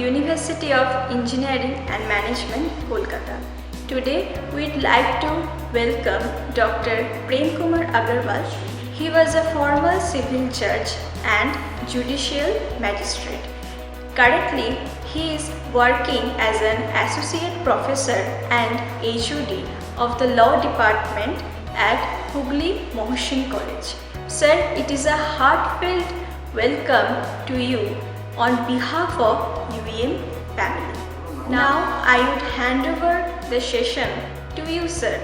University of Engineering and Management, Kolkata. Today, we'd like to welcome Dr. Prem Kumar Agarwal. He was a former civil judge and judicial magistrate. Currently, he is working as an associate professor and HOD of the law department at Hooghly Mohsin College. Sir, it is a heartfelt welcome to you on behalf of UEM family. Now I would hand over the session to you, sir,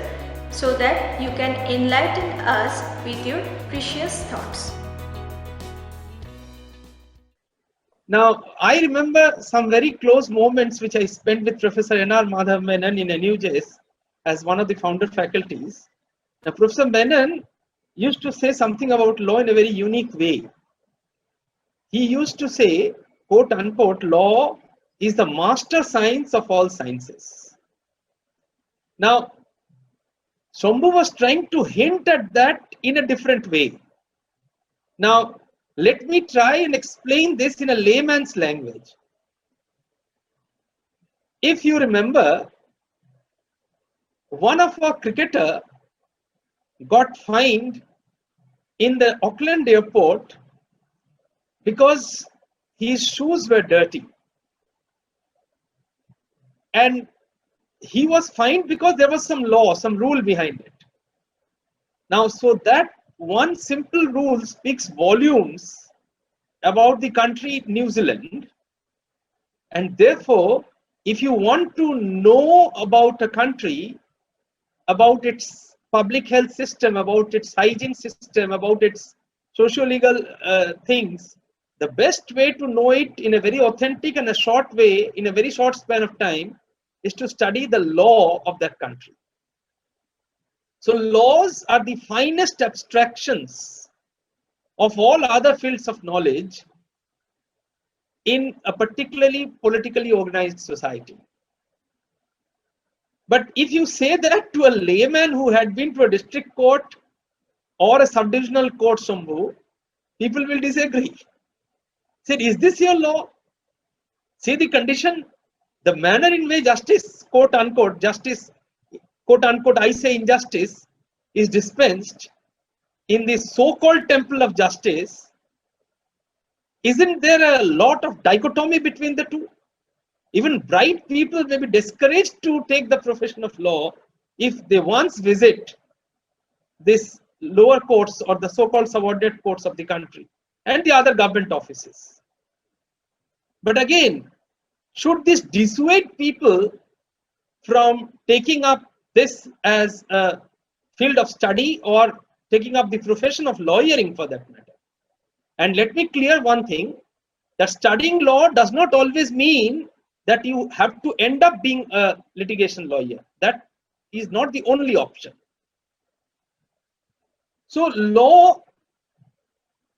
so that you can enlighten us with your precious thoughts. Now, I remember some very close moments which I spent with Professor N.R. Madhav Menon in NUJS as one of the founder faculties. Now, Professor Menon used to say something about law in a very unique way. He used to say, quote unquote, law is the master science of all sciences. Now, Shambhu was trying to hint at that in a different way. Now, let me try and explain this in a layman's language. If you remember, one of our cricketer got fined in the Auckland airport because his shoes were dirty. And he was fined because there was some law, some rule behind it. Now, so that one simple rule speaks volumes about the country New Zealand. And therefore, if you want to know about a country, about its public health system, about its hygiene system, about its socio-legal things, the best way to know it in a very authentic and a short way, in a very short span of time, is to study the law of that country. So laws are the finest abstractions of all other fields of knowledge in a particularly politically organized society. But if you say that to a layman who had been to a district court or a subdivisional court, Shambhu, people will disagree. Say, is this your law? See the condition, the manner in which justice, quote unquote, justice, quote unquote, I say injustice, is dispensed in the so-called temple of justice. Isn't there a lot of dichotomy between the two? Even bright people may be discouraged to take the profession of law if they once visit this lower courts or the so-called subordinate courts of the country and the other government offices. But again, should this dissuade people from taking up this as a field of study or taking up the profession of lawyering for that matter? And let me clear one thing, that studying law does not always mean that you have to end up being a litigation lawyer. That is not the only option. So law,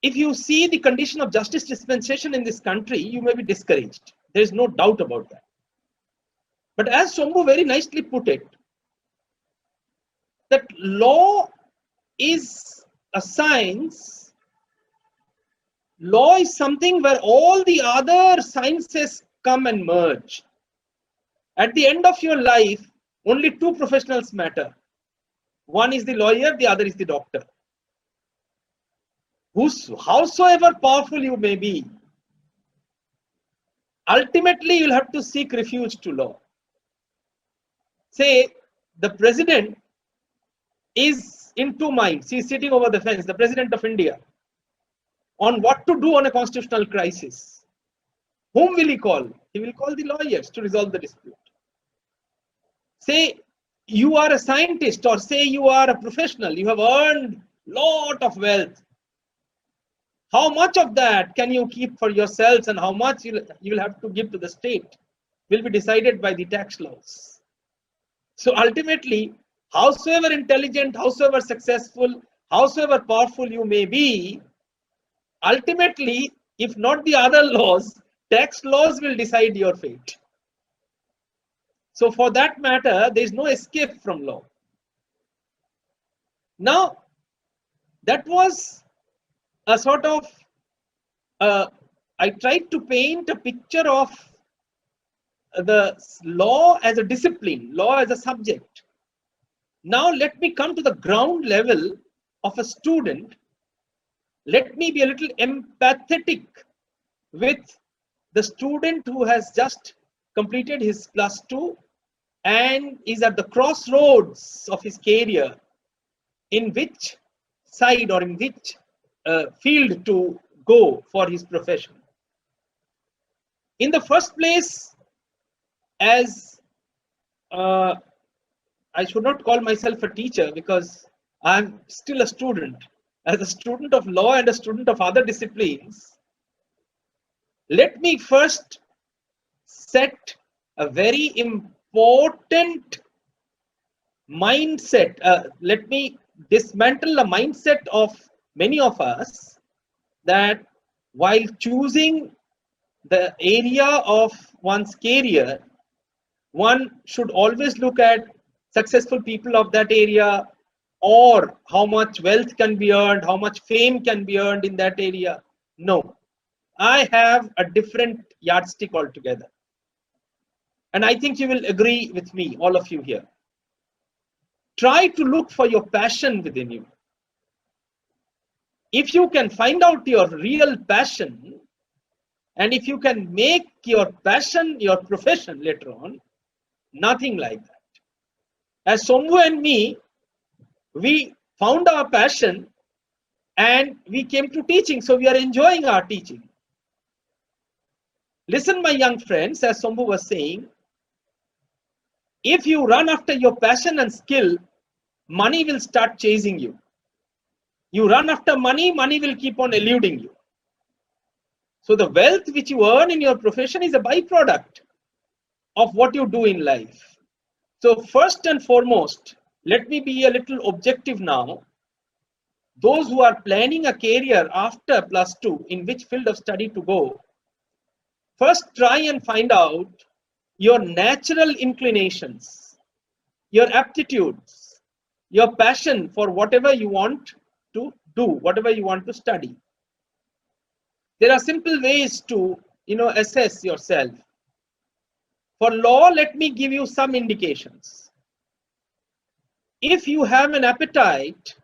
if you see the condition of justice dispensation in this country, you may be discouraged. There is no doubt about that. But as Shambhu very nicely put it, that law is a science. Law is something where all the other sciences come and merge. At the end of your life, only two professionals matter. One is the lawyer, the other is the doctor. Howsoever powerful you may be, ultimately you'll have to seek refuge to law. Say the president is in two minds. He's sitting over the fence, the president of India, on what to do on a constitutional crisis. Whom will he call? He will call the lawyers to resolve the dispute. Say you are a scientist, or say you are a professional, you have earned lot of wealth. How much of that can you keep for yourselves and how much you will have to give to the state will be decided by the tax laws. So ultimately, howsoever intelligent, howsoever successful, howsoever powerful you may be, ultimately, if not the other laws, tax laws will decide your fate. So for that matter, there is no escape from law. Now, that was a sort of, I tried to paint a picture of the law as a discipline, law as a subject. Now let me come to the ground level of a student. Let me be a little empathetic with the student who has just completed his +2 and is at the crossroads of his career, in which side or in which field to go for his profession. In the first place, as I should not call myself a teacher because I'm still a student. As a student of law and a student of other disciplines, let me first set a very important mindset. Let me dismantle the mindset of many of us that while choosing the area of one's career, one should always look at successful people of that area, or how much wealth can be earned, how much fame can be earned in that area. No, I have a different yardstick altogether. And I think you will agree with me, all of you here. Try to look for your passion within you. If you can find out your real passion, and if you can make your passion your profession later on, nothing like that. As Sombu and me, we found our passion and we came to teaching, so we are enjoying our teaching. Listen, my young friends, as Sombu was saying, if you run after your passion and skill, money will start chasing you. You run after money, money will keep on eluding you. So the wealth which you earn in your profession is a byproduct of what you do in life. So first and foremost, let me be a little objective now. Those who are planning a career after +2, in which field of study to go, first try and find out your natural inclinations, your aptitudes, your passion for whatever you want to do, whatever you want to study. There are simple ways to, assess yourself. For law, let me give you some indications. If you have an appetite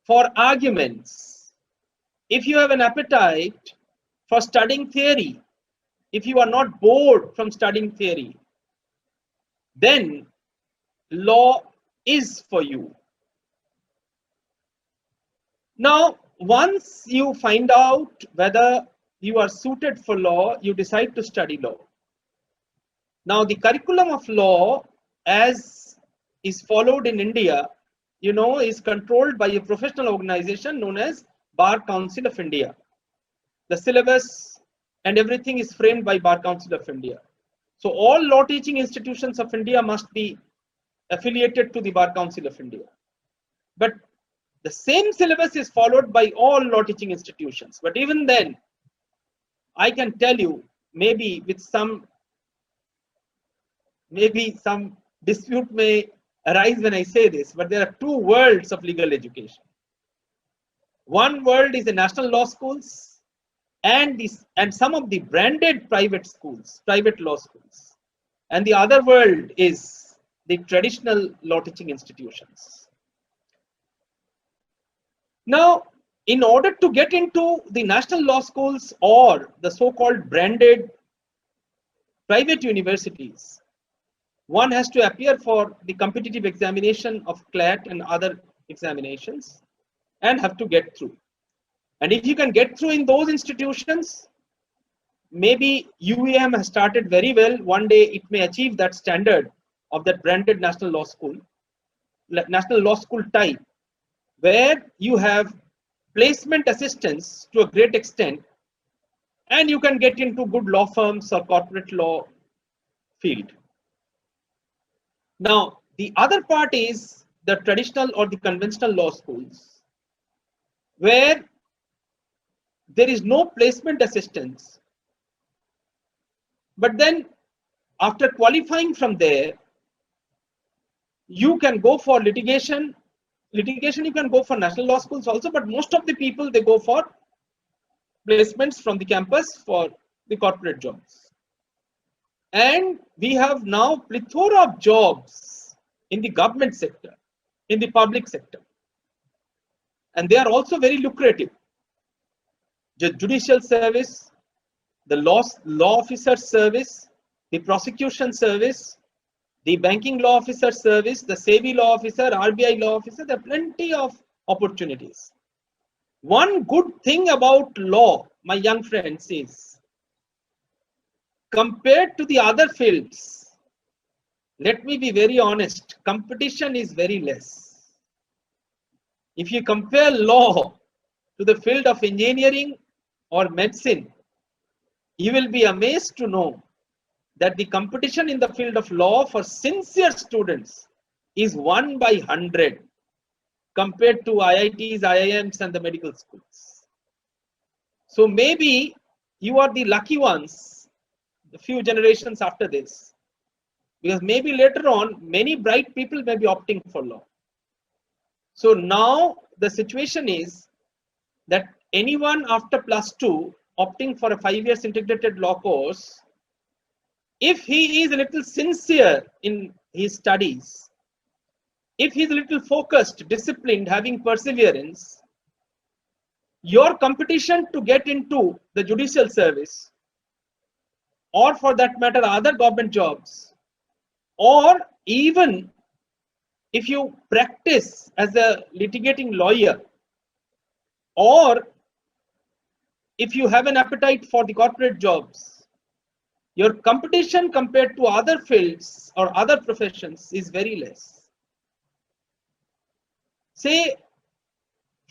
for arguments, if you have an appetite for studying theory, if you are not bored from studying theory, then law is for you. Now, once you find out whether you are suited for law, you decide to study law. Now, the curriculum of law, as is followed in India, is controlled by a professional organization known as Bar Council of India. The syllabus and everything is framed by Bar Council of India. So all law teaching institutions of India must be affiliated to the Bar Council of India. But the same syllabus is followed by all law teaching institutions. But even then, I can tell you, maybe some dispute may arise when I say this, but there are two worlds of legal education. One world is the national law schools and some of the branded private schools, private law schools. And the other world is the traditional law teaching institutions. Now, in order to get into the national law schools or the so-called branded private universities, one has to appear for the competitive examination of CLAT and other examinations and have to get through. And if you can get through in those institutions, maybe UVM has started very well. One day it may achieve that standard of that branded national law school type, where you have placement assistance to a great extent, and you can get into good law firms or corporate law field. Now, the other part is the traditional or the conventional law schools, where there is no placement assistance. But then, after qualifying from there, you can go for litigation. You can go for national law schools also, but most of the people, they go for placements from the campus for the corporate jobs. And we have now plethora of jobs in the government sector, in the public sector. And they are also very lucrative. The judicial service, the law officer service, the prosecution service, the banking law officer service, the SEBI law officer, RBI law officer, there are plenty of opportunities. One good thing about law, my young friends, is compared to the other fields, let me be very honest, competition is very less. If you compare law to the field of engineering or medicine, you will be amazed to know that the competition in the field of law for sincere students is 1 by 100 compared to IITs, IIMs and the medical schools. So maybe you are the lucky ones, the few generations after this, because maybe later on many bright people may be opting for law. So now the situation is that anyone after +2 opting for a 5 years integrated law course, if he is a little sincere in his studies, if he is a little focused, disciplined, having perseverance, your competition to get into the judicial service, or for that matter other government jobs, or even if you practice as a litigating lawyer, or if you have an appetite for the corporate jobs, your competition compared to other fields or other professions is very less. Say,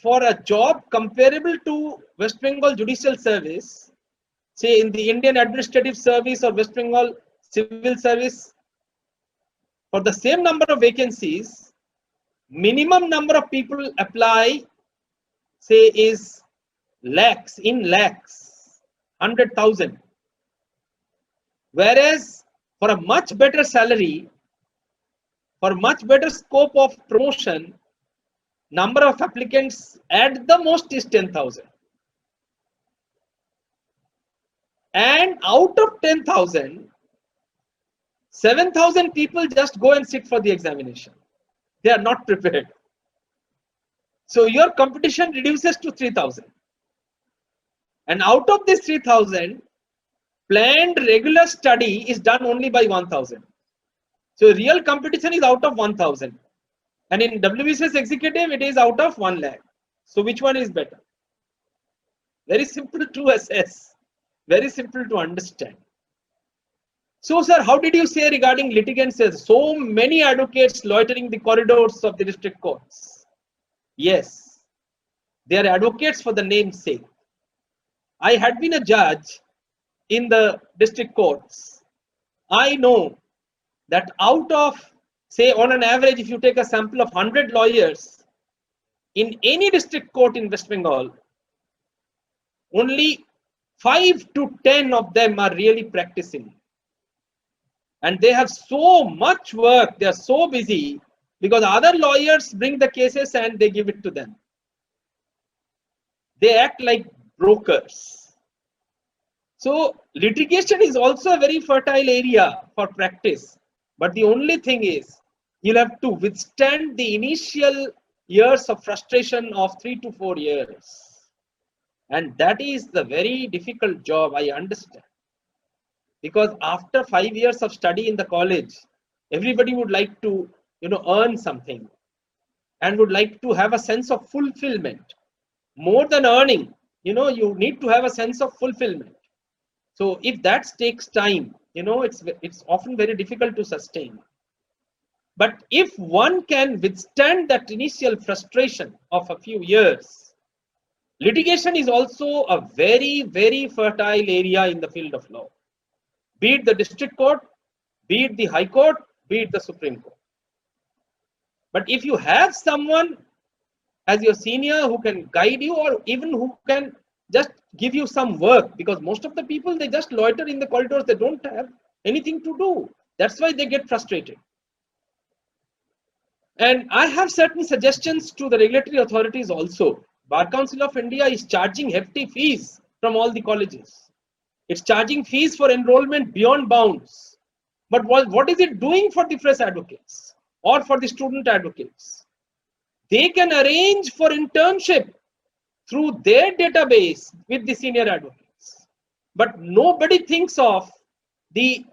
for a job comparable to West Bengal Judicial Service, say in the Indian Administrative Service or West Bengal Civil Service, for the same number of vacancies, minimum number of people apply, say, is lakhs, 100,000. Whereas for a much better salary, for much better scope of promotion, number of applicants at the most is 10,000. And out of 10,000, 7,000 people just go and sit for the examination. They are not prepared. So your competition reduces to 3,000. And out of this 3,000, planned regular study is done only by 1,000. So real competition is out of 1,000. And in WBCS executive, it is out of 1 lakh. So which one is better? Very simple to assess. Very simple to understand. So, sir, how did you say regarding litigants? So many advocates loitering the corridors of the district courts. Yes, they are advocates for the name's sake. I had been a judge in the district courts. I know that out of, say, on an average, if you take a sample of 100 lawyers in any district court in West Bengal, only 5 to 10 of them are really practicing. And they have so much work, they are so busy because other lawyers bring the cases and they give it to them. They act like brokers. So litigation is also a very fertile area for practice. But the only thing is, you'll have to withstand the initial years of frustration of 3 to 4 years. And that is the very difficult job, I understand. Because after 5 years of study in the college, everybody would like to, earn something and would like to have a sense of fulfillment. More than earning, you need to have a sense of fulfillment. So if that takes time, it's often very difficult to sustain. But if one can withstand that initial frustration of a few years, litigation is also a very, very fertile area in the field of law. Be it the district court, be it the high court, be it the Supreme Court. But if you have someone as your senior who can guide you or even who can just give you some work, because most of the people, they just loiter in the corridors, they don't have anything to do. That's why they get frustrated. And I have certain suggestions to the regulatory authorities also. Bar Council of India is charging hefty fees from all the colleges. It's charging fees for enrollment beyond bounds. But what is it doing for the fresh advocates or for the student advocates? They can arrange for internship through their database with the senior advocates. But nobody thinks of the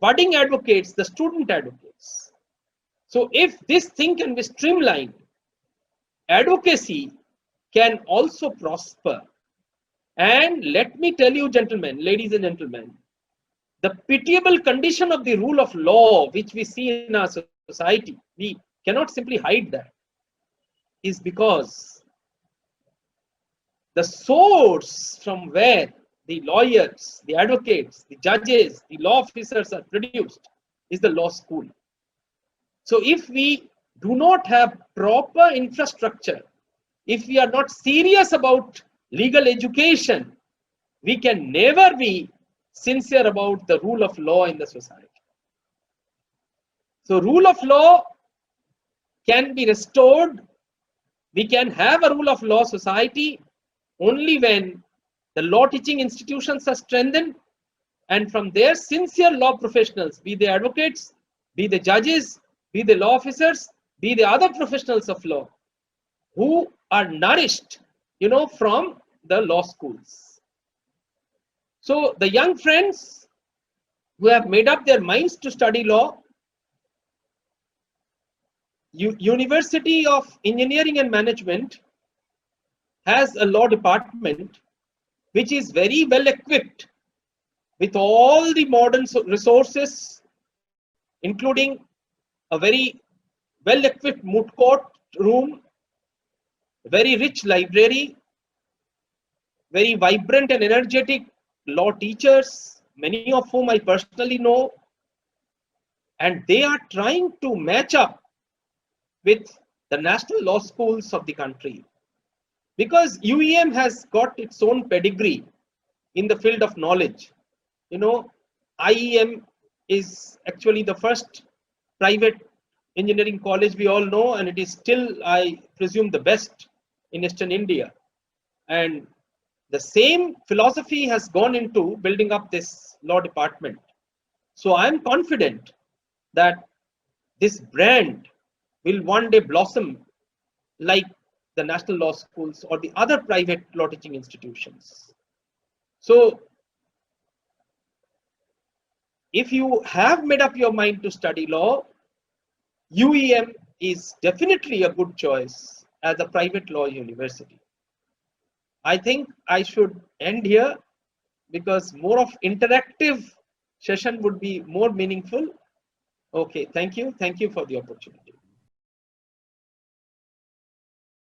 budding advocates, the student advocates. So if this thing can be streamlined, advocacy can also prosper. And let me tell you, gentlemen, ladies and gentlemen, the pitiable condition of the rule of law which we see in our society, we cannot simply hide that, is because the source from where the lawyers, the advocates, the judges, the law officers are produced is the law school. So if we do not have proper infrastructure, if we are not serious about legal education, we can never be sincere about the rule of law in the society. So rule of law can be restored. We can have a rule of law society only when the law teaching institutions are strengthened, and from there sincere law professionals, be they advocates, be they judges, be they law officers, be they other professionals of law, who are nourished, from the law schools. So the young friends who have made up their minds to study law, University of Engineering and Management has a law department which is very well equipped with all the modern resources, including a very well equipped moot court room, very rich library, very vibrant and energetic law teachers, many of whom I personally know, and they are trying to match up with the national law schools of the country. Because UEM has got its own pedigree in the field of knowledge. IEM is actually the first private engineering college we all know, and it is still, I presume, the best in Eastern India. And the same philosophy has gone into building up this law department. So I am confident that this brand will one day blossom like the national law schools or the other private law teaching institutions. So if you have made up your mind to study law, UEM is definitely a good choice as a private law university. I think I should end here because more of interactive session would be more meaningful. Okay, thank you. Thank you for the opportunity.